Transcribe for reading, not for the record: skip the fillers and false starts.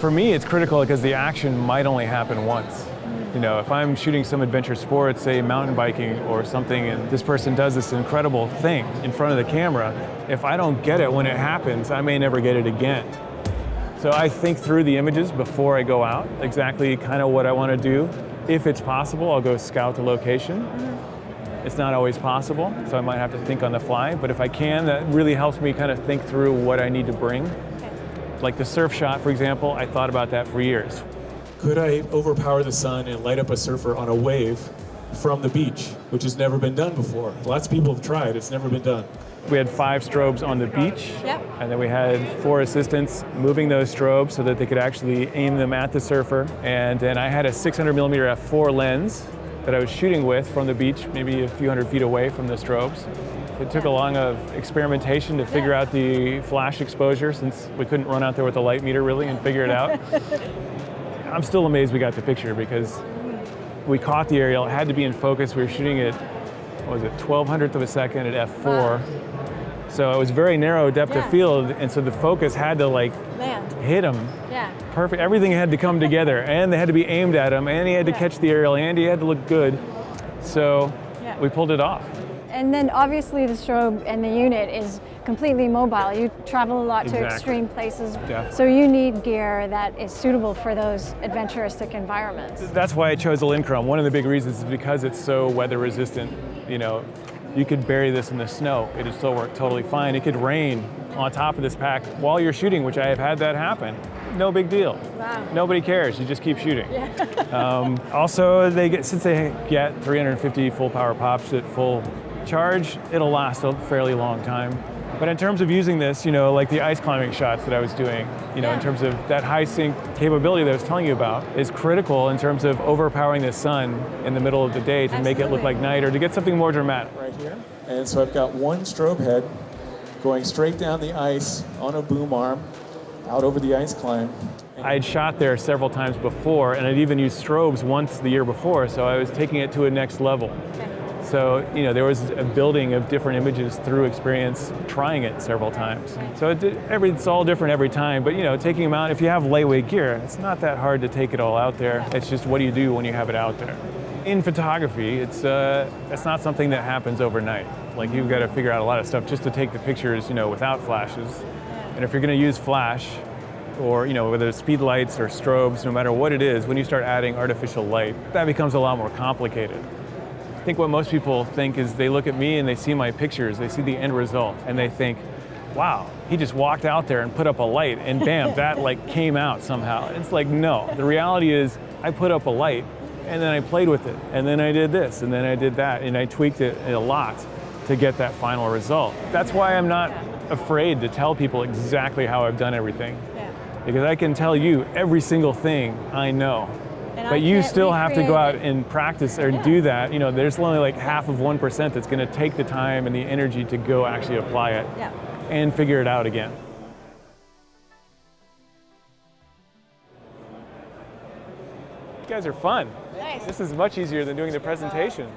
For me, it's critical because the action might only happen once. You know, if I'm shooting some adventure sport, say mountain biking or something, and this person does this incredible thing in front of the camera, if I don't get it when it happens, I may never get it again. So I think through the images before I go out, exactly kind of what I want to do. If it's possible, I'll go scout the location. It's not always possible, so I might have to think on the fly, but if I can, that really helps me kind of think through what I need to bring. Like the surf shot, for example, I thought about that for years. Could I overpower the sun and light up a surfer on a wave from the beach, which has never been done before? Lots of people have tried, it's never been done. We had 5 strobes on the beach, Yep. and then we had 4 assistants moving those strobes so that they could actually aim them at the surfer. And then I had a 600mm f4 lens that I was shooting with from the beach, maybe a few hundred feet away from the strobes. It took a long of experimentation to figure out the flash exposure, since we couldn't run out there with a light meter really and figure it out. I'm still amazed we got the picture because we caught the aerial. It had to be in focus. We were shooting at, what was it, 1/1200th of a second at f4. Wow. So it was very narrow depth of field, and so the focus had to like hit him. Yeah. Perfect. Everything had to come together, and they had to be aimed at him, and he had to catch the aerial, and he had to look good. So we pulled it off. And then obviously the strobe and the unit is completely mobile. You travel a lot to extreme places, so you need gear that is suitable for those adventuristic environments. That's why I chose the Lincrum. One of the big reasons is because it's so weather resistant. You know, you could bury this in the snow, it'd still work totally fine. It could rain on top of this pack while you're shooting, which I have had that happen. No big deal. Wow. Nobody cares, you just keep shooting. Yeah. Also, since they get 350 full power pops at full charge, it'll last a fairly long time. But in terms of using this, you know, like the ice climbing shots that I was doing, you know, in terms of that high sync capability that I was telling you about, is critical in terms of overpowering the sun in the middle of the day to make it look like night or to get something more dramatic. Right here. And so I've got one strobe head going straight down the ice on a boom arm, out over the ice climb. I had shot there several times before, and I'd even used strobes once the year before, so I was taking it to a next level. So, you know, there was a building of different images through experience, trying it several times. So it's all different every time, but you know, taking them out, if you have lightweight gear, it's not that hard to take it all out there. It's just what do you do when you have it out there? In photography, it's not something that happens overnight. Like you've got to figure out a lot of stuff just to take the pictures, you know, without flashes. And if you're going to use flash, or you know, whether it's speed lights or strobes, no matter what it is, when you start adding artificial light, that becomes a lot more complicated. I think what most people think is they look at me and they see my pictures, they see the end result, and they think, wow, he just walked out there and put up a light, and bam, that like came out somehow. It's like, no, the reality is I put up a light, and then I played with it, and then I did this, and then I did that, and I tweaked it a lot to get that final result. That's why I'm not afraid to tell people exactly how I've done everything. Because I can tell you every single thing I know. But you still have to go out and practice or do that. You know, there's only like half of 1% that's going to take the time and the energy to go actually apply it and figure it out again. You guys are fun. Nice. This is much easier than doing the presentation.